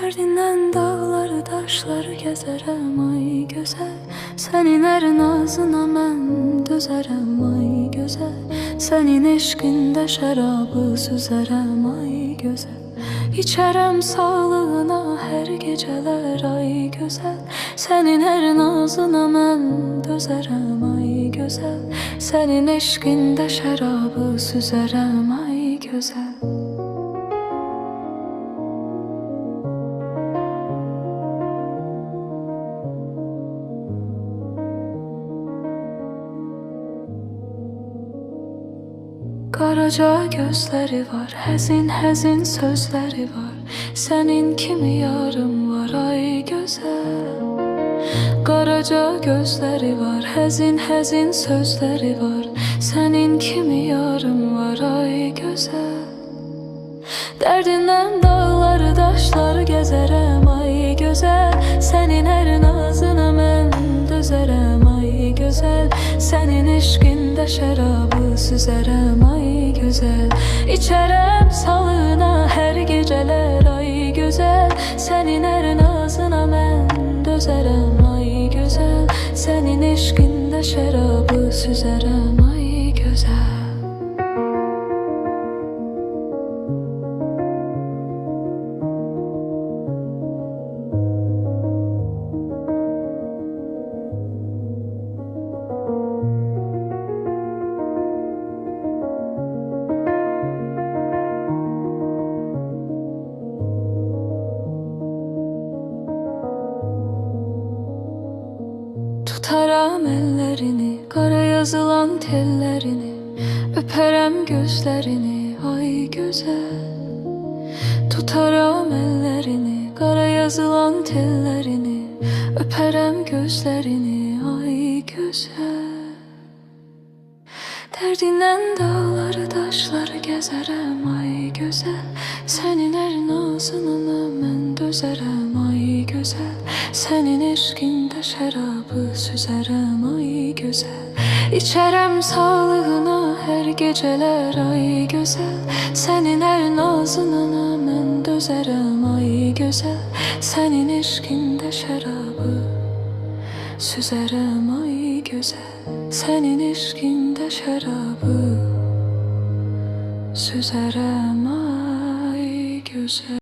Derdinden dağları taşları gezerəm ay gözəl. Sənin ərin ağzına mən dözərəm ay gözəl. Sənin eşqində şərabı süzərəm ay gözəl. İçərəm sağlığına hər gecələr ay gözəl. Sənin ərin ağzına mən dözərəm ay gözəl. Sənin eşqində şərabı süzərəm ay gözəl. Qaraca gözləri var, həzin həzin sözləri var. Sənin kimi yarım var ay gözəl. Qaraca gözləri var, həzin həzin sözləri var. Sənin kimi yarım var ay gözəl. Dərdindən dağları daşları gəzərəm ay gözəl. Sənin ərin ağzına mən dözərəm ay gözəl. Sənin eşqində şərabı süzərəm ay gözəl. İçərəm salına hər gecələr ay gözəl. Sənin ərin ağzına mən dözərəm ay gözəl. Sənin eşqində şərabı süzərəm ay gözəl. Tutaram ellerini, qara yazılan tellerini. Öpərəm gözlərini, ay gözəl. Tutaram ellerini, qara yazılan tellerini. Öpərəm gözlərini, ay gözəl. Dərdindən dağları daşları gəzərəm ay gözəl. Sənin ərin ağzına mən dözərəm ay gözəl. Sənin eşqində şərabı süzərəm ay gözəl. İçərəm sağlığına hər gecələr ay gözəl. Sənin ərin ağzına mən dözərəm ay gözəl. Sənin eşqində şərabı süzərəm ay gözəl. Sənin eşqində şərabı süzərəm ay gözəl.